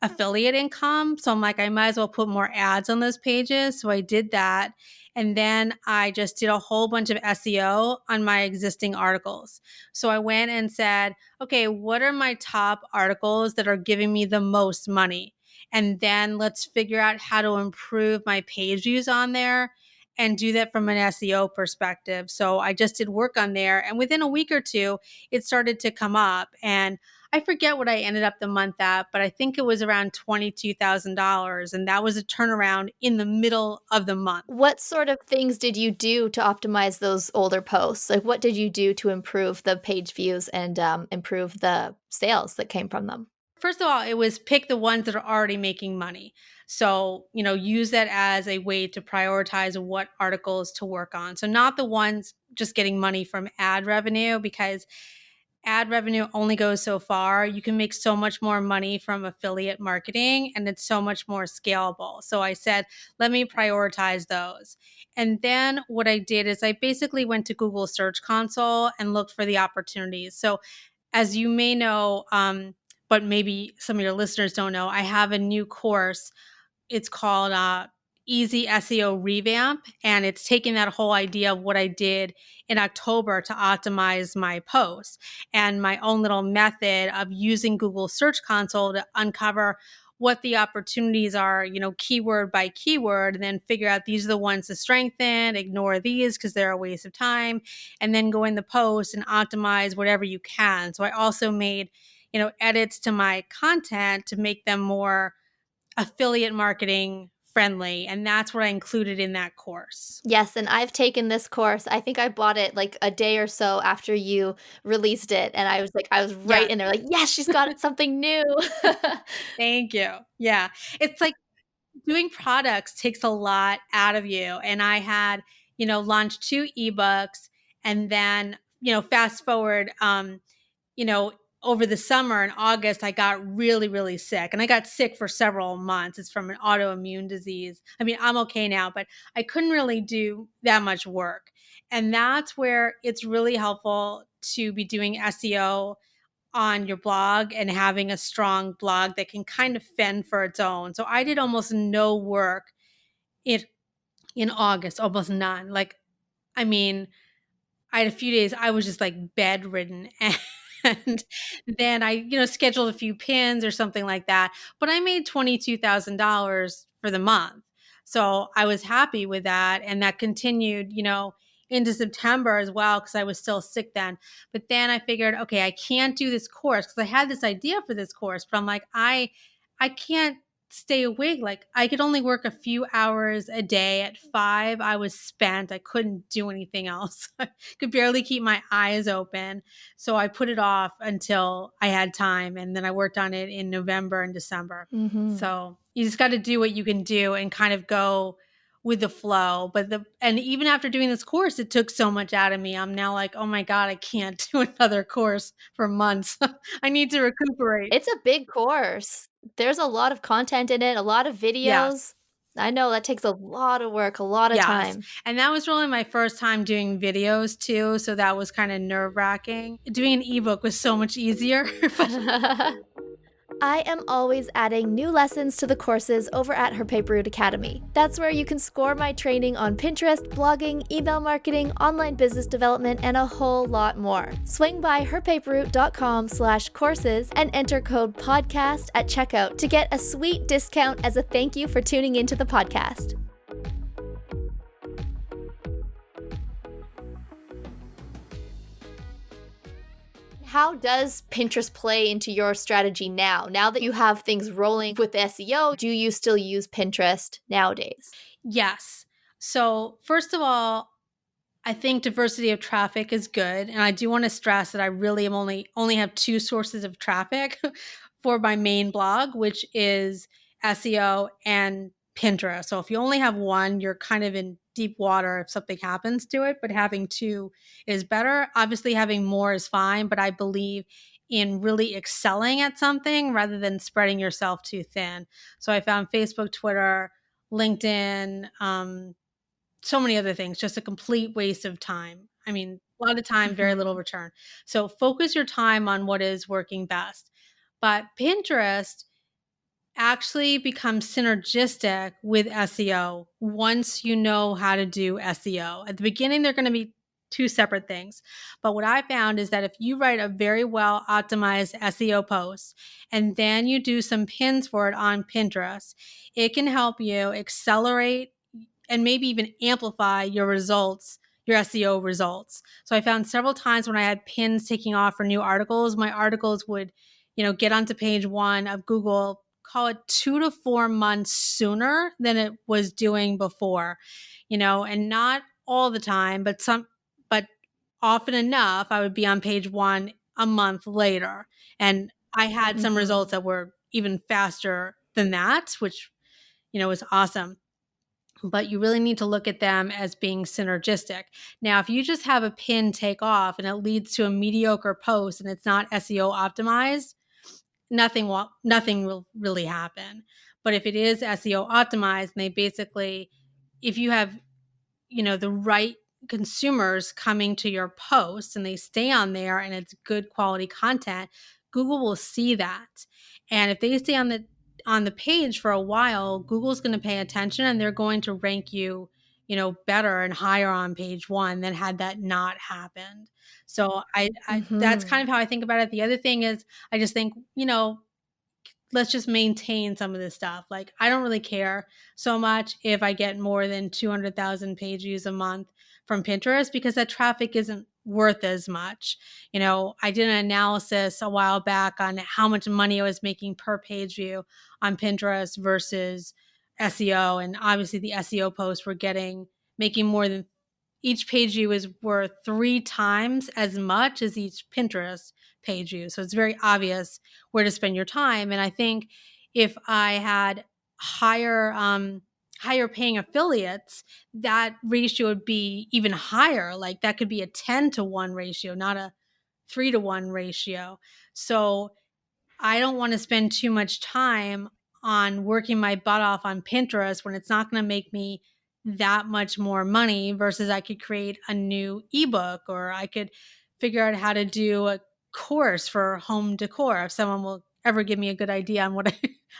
Speaker 3: affiliate income. So I'm like, I might as well put more ads on those pages. So I did that. And then I just did a whole bunch of SEO on my existing articles. So I went and said, okay, what are my top articles that are giving me the most money? And then let's figure out how to improve my page views on there and do that from an SEO perspective. So I just did work on there. And within a week or two, it started to come up. And I forget what I ended up the month at, but I think it was around $22,000. And that was a turnaround in the middle of the month.
Speaker 1: What sort of things did you do to optimize those older posts? Like, what did you do to improve the page views and improve the sales that came from them?
Speaker 3: First of all, it was pick the ones that are already making money. So, use that as a way to prioritize what articles to work on. So not the ones just getting money from ad revenue, because ad revenue only goes so far. You can make so much more money from affiliate marketing, and it's so much more scalable. So I said, let me prioritize those. And then what I did is I basically went to Google Search Console and looked for the opportunities. So as you may know, but maybe some of your listeners don't know, I have a new course. It's called Easy SEO Revamp. And it's taking that whole idea of what I did in October to optimize my posts and my own little method of using Google Search Console to uncover what the opportunities are, keyword by keyword, and then figure out these are the ones to strengthen, ignore these because they're a waste of time, and then go in the post and optimize whatever you can. So I also made, edits to my content to make them more affiliate marketing friendly. And that's what I included in that course.
Speaker 1: Yes, and I've taken this course. I think I bought it like a day or so after you released it, and I was right
Speaker 3: Yeah.
Speaker 1: in there like, "Yes, she's got something new."
Speaker 3: Thank you. Yeah. It's like doing products takes a lot out of you. And I had, launched 2 ebooks and then, fast forward, you know, over the summer in August, I got really, really sick. And I got sick for several months. It's from an autoimmune disease. I mean, I'm okay now, but I couldn't really do that much work. And that's where it's really helpful to be doing SEO on your blog and having a strong blog that can kind of fend for its own. So I did almost no work in in August, almost none. Like, I mean, I had a few days I was just like bedridden and then I, scheduled a few pins or something like that. But I made $22,000 for the month. So I was happy with that. And that continued, into September as well, because I was still sick then. But then I figured, okay, I can't do this course because I had this idea for this course, but I'm like, I can't stay awake. Like I could only work a few hours a day. At 5, I was spent. I couldn't do anything else. I could barely keep my eyes open. So I put it off until I had time. And then I worked on it in November and December.
Speaker 1: Mhm.
Speaker 3: So you just got to do what you can do and kind of go with the flow. And even after doing this course, it took so much out of me. I'm now like, oh my God, I can't do another course for months. I need to recuperate.
Speaker 1: It's a big course. There's a lot of content in it, a lot of
Speaker 3: Yes.
Speaker 1: videos. I know that takes a lot of work, a lot of
Speaker 3: Yes.
Speaker 1: time.
Speaker 3: And that was really my first time doing videos too. So that was kind of nerve wracking. Doing an ebook was so much easier. But
Speaker 1: I am always adding new lessons to the courses over at HerPaperRoute Academy. That's where you can score my training on Pinterest, blogging, email marketing, online business development, and a whole lot more. Swing by herpaperroute.com/courses and enter code podcast at checkout to get a sweet discount as a thank you for tuning into the podcast. How does Pinterest play into your strategy now? Now that you have things rolling with SEO, do you still use Pinterest nowadays?
Speaker 3: yes. So, first of all, I think diversity of traffic is good. And I do want to stress that I really am only have 2 sources of traffic for my main blog, which is SEO and Pinterest. So if you only have one, you're kind of in deep water if something happens to it, but having 2 is better. Obviously having more is fine, but I believe in really excelling at something rather than spreading yourself too thin. So I found Facebook, Twitter, LinkedIn, so many other things, just a complete waste of time. I mean, a lot of time, very little
Speaker 1: Mhm.
Speaker 3: return. So focus your time on what is working best. But Pinterest actually becomes synergistic with SEO once you know how to do SEO. At the beginning, they're going to be 2 separate things. But what I found is that if you write a very well optimized SEO post and then you do some pins for it on Pinterest, it can help you accelerate and maybe even amplify your results, your SEO results. So I found several times when I had pins taking off for new articles, my articles would, get onto page 1 of Google, call it 2 to 4 months sooner than it was doing before, and not all the time, but often enough, I would be on page 1 a month later. And I had some results
Speaker 1: Mhm.
Speaker 3: that were even faster than that, which, was awesome, but you really need to look at them as being synergistic. Now, if you just have a pin take off and it leads to a mediocre post and it's not SEO optimized, nothing will really happen. But if it is SEO optimized and they basically, if you have, the right consumers coming to your posts and they stay on there and it's good quality content, Google will see that. And if they stay on the page for a while, Google's going to pay attention and they're going to rank you, better and higher on page 1 than had that not happened. So I that's kind
Speaker 1: Mhm.
Speaker 3: of how I think about it. The other thing is I just think, let's just maintain some of this stuff. Like, I don't really care so much if I get more than 200,000 page views a month from Pinterest because that traffic isn't worth as much. I did an analysis a while back on how much money I was making per page view on Pinterest versus SEO. And obviously the SEO posts were making more than, each page view is worth 3 times as much as each Pinterest page view. So it's very obvious where to spend your time. And I think if I had higher paying affiliates, that ratio would be even higher. Like that could be a 10-to-1 ratio, not a 3-to-1 ratio. So I don't want to spend too much time on working my butt off on Pinterest when it's not going to make me that much more money, versus I could create a new ebook, or I could figure out how to do a course for home decor if someone will ever give me a good idea on what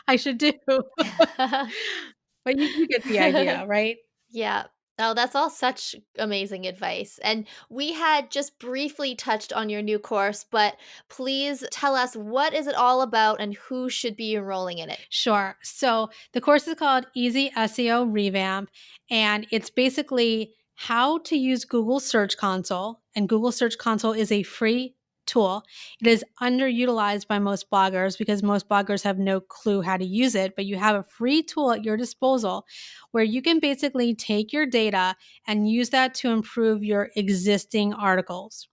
Speaker 3: I should do. But you get the idea, right?
Speaker 1: Yeah. Oh, that's all such amazing advice. And we had just briefly touched on your new course, but please tell us, what is it all about and who should be enrolling in it?
Speaker 3: Sure. So the course is called Easy SEO Revamp, and it's basically how to use Google Search Console. And Google Search Console is a free tool. It is underutilized by most bloggers because most bloggers have no clue how to use it, but you have a free tool at your disposal where you can basically take your data and use that to improve your existing articles.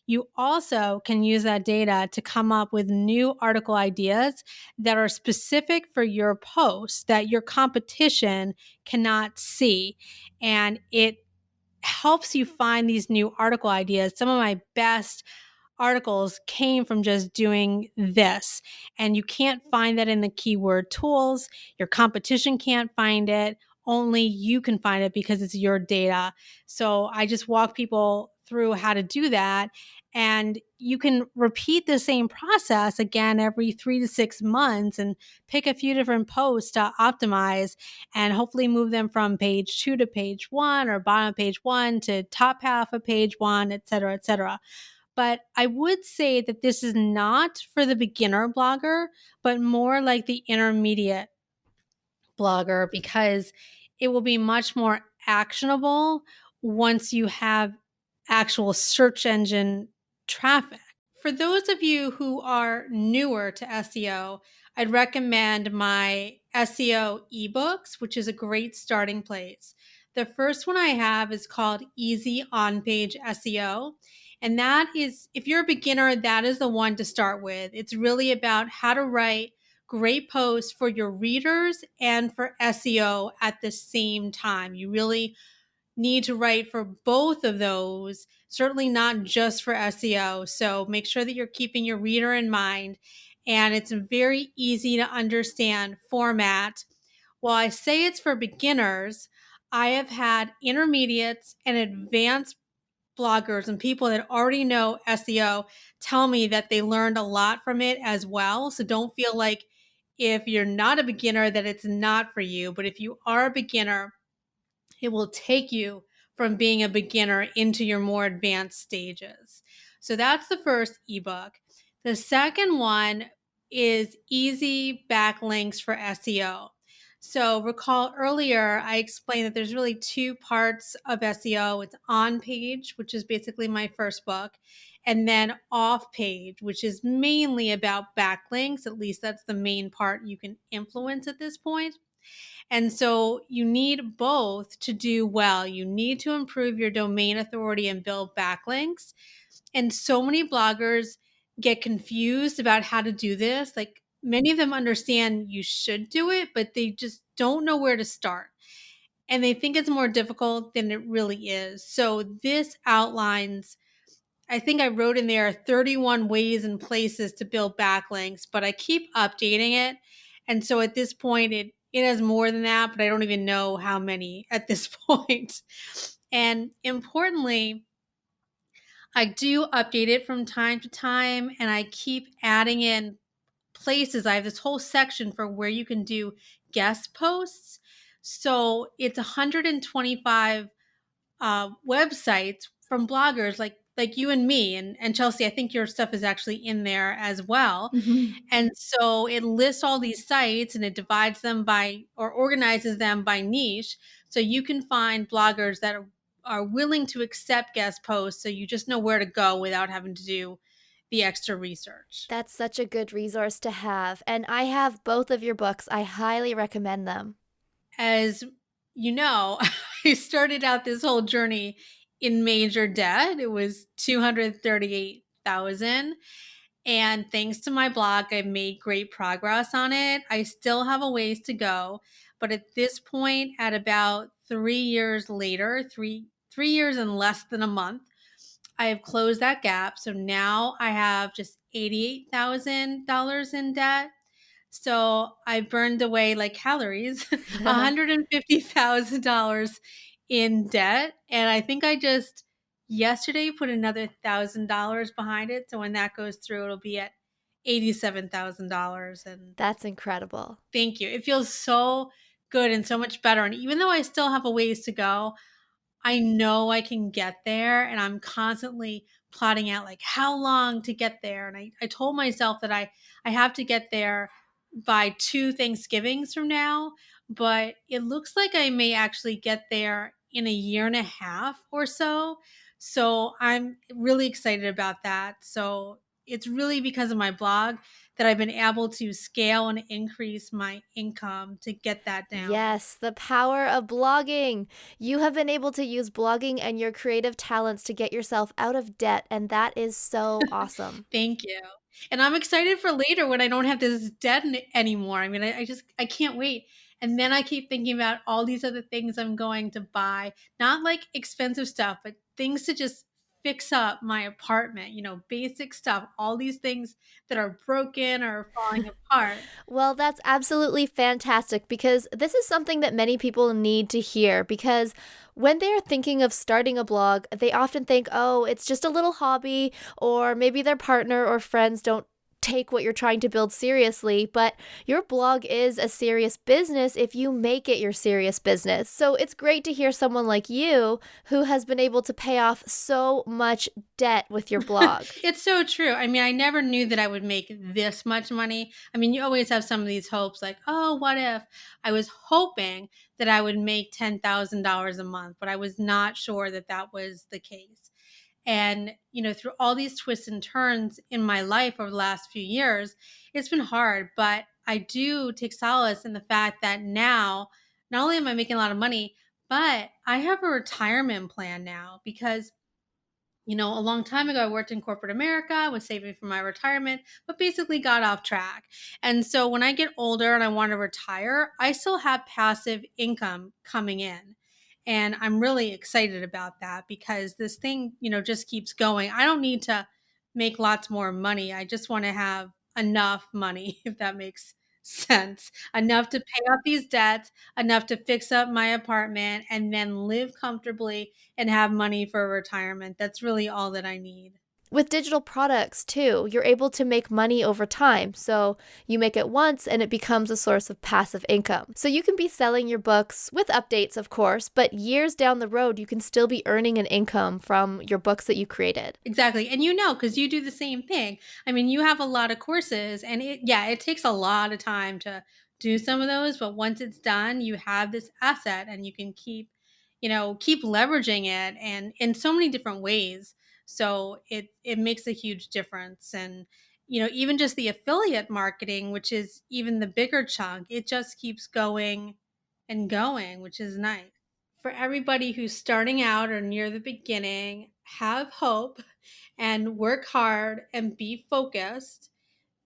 Speaker 3: You also can use that data to come up with new article ideas that are specific for your post that your competition cannot see. And it helps you find these new article ideas. Some of my best articles came from just doing this. And you can't find that in the keyword tools. Your competition can't find it. Only you can find it because it's your data. So I just walk people through how to do that. And you can repeat the same process again every 3 to 6 months and pick a few different posts to optimize and hopefully move them from page 2 to page 1, or bottom of page 1 to top half of page 1, et cetera, et cetera. But I would say that this is not for the beginner blogger, but more like the intermediate blogger, because it will be much more actionable once you have actual search engine traffic. For those of you who are newer to SEO, I'd recommend my SEO ebooks, which is a great starting place. The first one I have is called Easy On-Page SEO. And that is, if you're a beginner, that is the one to start with. It's really about how to write great posts for your readers and for SEO at the same time. You really need to write for both of those, certainly not just for SEO. So make sure that you're keeping your reader in mind. And it's a very easy to understand format. While I say it's for beginners, I have had intermediates and advanced bloggers and people that already know SEO tell me that they learned a lot from it as well. So don't feel like if you're not a beginner that it's not for you. But if you are a beginner, it will take you from being a beginner into your more advanced stages. So that's the first ebook. The second one is Easy Backlinks for SEO. So recall earlier, I explained that there's really 2 parts of SEO. It's on page, which is basically my first book, and then off page, which is mainly about backlinks. At least that's the main part you can influence at this point. And so you need both to do well. You need to improve your domain authority and build backlinks. And so many bloggers get confused about how to do this. Like many of them understand you should do it, but they just don't know where to start. And they think it's more difficult than it really is. So this outlines, I think I wrote in there 31 ways and places to build backlinks, but I keep updating it. And so at this point, it has more than that, but I don't even know how many at this point. And importantly, I do update it from time to time, and I keep adding in places. I have this whole section for where you can do guest posts. So it's 125 websites from bloggers like you and me, and Chelsea. I think your stuff is actually in there as well.
Speaker 1: Mhm.
Speaker 3: And so it lists all these sites and it divides them by, or organizes them by niche. So you can find bloggers that are willing to accept guest posts, so you just know where to go without having to do the extra research.
Speaker 1: That's such a good resource to have. And I have both of your books. I highly recommend them.
Speaker 3: As you know, I started out this whole journey in major debt. It was 238,000. And thanks to my blog, I've made great progress on it. I still have a ways to go, but at this point, at about 3 years later, three years and less than a month, I have closed that gap. So now I have just $88,000 in debt. So I burned away like calories, $150,000 in debt. And I think I just yesterday put another $1,000 behind it. So when that goes through, it'll be at $87,000. And
Speaker 1: That's incredible.
Speaker 3: thank you. It feels so good and so much better. And even though I still have a ways to go, I know I can get there, and I'm constantly plotting out like how long to get there. And I told myself that I have to get there by 2 Thanksgivings from now, but it looks like I may actually get there in a year and a half or so. So I'm really excited about that. So it's really because of my blog that I've been able to scale and increase my income to get that down.
Speaker 1: Yes, the power of blogging. You have been able to use blogging and your creative talents to get yourself out of debt, and that is so awesome.
Speaker 3: Thank you. And I'm excited for later when I don't have this debt anymore. I mean, I can't wait. And then I keep thinking about all these other things I'm going to buy, not like expensive stuff, but things to just fix up my apartment, basic stuff, all these things that are broken or falling apart.
Speaker 1: Well, that's absolutely fantastic because this is something that many people need to hear because when they're thinking of starting a blog, they often think, oh, it's just a little hobby, or maybe their partner or friends don't take what you're trying to build seriously, but your blog is a serious business if you make it your serious business. So it's great to hear someone like you who has been able to pay off so much debt with your blog.
Speaker 3: It's so true. I mean, I never knew that I would make this much money. I mean, you always have some of these hopes like, oh, what if? I was hoping that I would make $10,000 a month, but I was not sure that that was the case. And, through all these twists and turns in my life over the last few years, it's been hard, but I do take solace in the fact that now, not only am I making a lot of money, but I have a retirement plan now because a long time ago, I worked in corporate America, was saving for my retirement, but basically got off track. And so when I get older and I want to retire, I still have passive income coming in. And I'm really excited about that because this thing, just keeps going. I don't need to make lots more money. I just want to have enough money, if that makes sense, enough to pay off these debts, enough to fix up my apartment, and then live comfortably and have money for retirement. That's really all that I need.
Speaker 1: With digital products, too, you're able to make money over time. So you make it once and it becomes a source of passive income. So you can be selling your books with updates, of course, but years down the road, you can still be earning an income from your books that you created.
Speaker 3: Exactly. And because you do the same thing. I mean, you have a lot of courses and it takes a lot of time to do some of those, but once it's done, you have this asset and you can keep leveraging it and in so many different ways. So it makes a huge difference. And, even just the affiliate marketing, which is even the bigger chunk, it just keeps going and going, which is nice. For everybody who's starting out or near the beginning, have hope and work hard and be focused.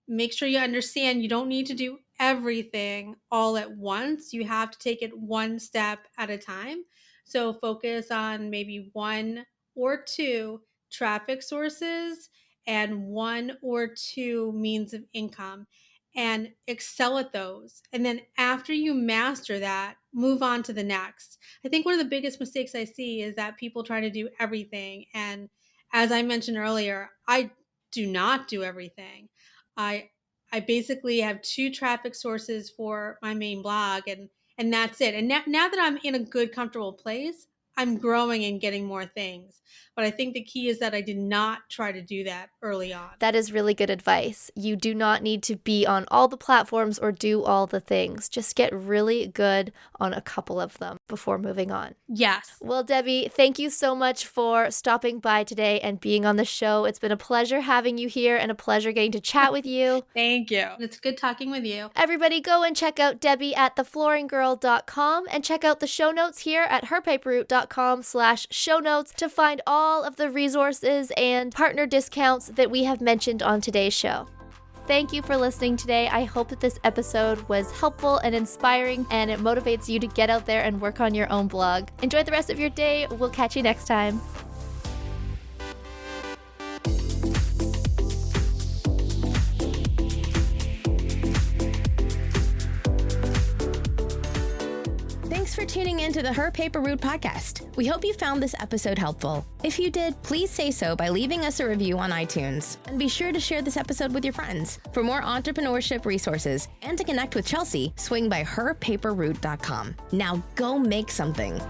Speaker 3: Make sure you understand you don't need to do everything all at once. You have to take it one step at a time. So focus on maybe one or two traffic sources and one or two means of income and excel at those. And then after you master that, move on to the next. I think one of the biggest mistakes I see is that people try to do everything. And as I mentioned earlier, I do not do everything. I I basically have 2 traffic sources for my main blog and that's it. And now that I'm in a good, comfortable place, I'm growing and getting more things. But I think the key is that I did not try to do that early on.
Speaker 1: That is really good advice. You do not need to be on all the platforms or do all the things. Just get really good on a couple of them before moving on.
Speaker 3: Yes.
Speaker 1: Well, Debbie, thank you so much for stopping by today and being on the show. It's been a pleasure having you here and a pleasure getting to chat with you.
Speaker 3: Thank you. It's good talking with you.
Speaker 1: Everybody go and check out Debbie at theflooringgirl.com and check out the show notes here at herpaperroute.com/show notes to find all of the resources and partner discounts that we have mentioned on today's show. Thank you for listening today. I hope that this episode was helpful and inspiring and it motivates you to get out there and work on your own blog. Enjoy the rest of your day. We'll catch you next time.
Speaker 2: Thanks for tuning in to the HerPaperRoute podcast. We hope you found this episode helpful. If you did, please say so by leaving us a review on iTunes. And be sure to share this episode with your friends. For more entrepreneurship resources and to connect with Chelsea, swing by herpaperroute.com. Now go make something.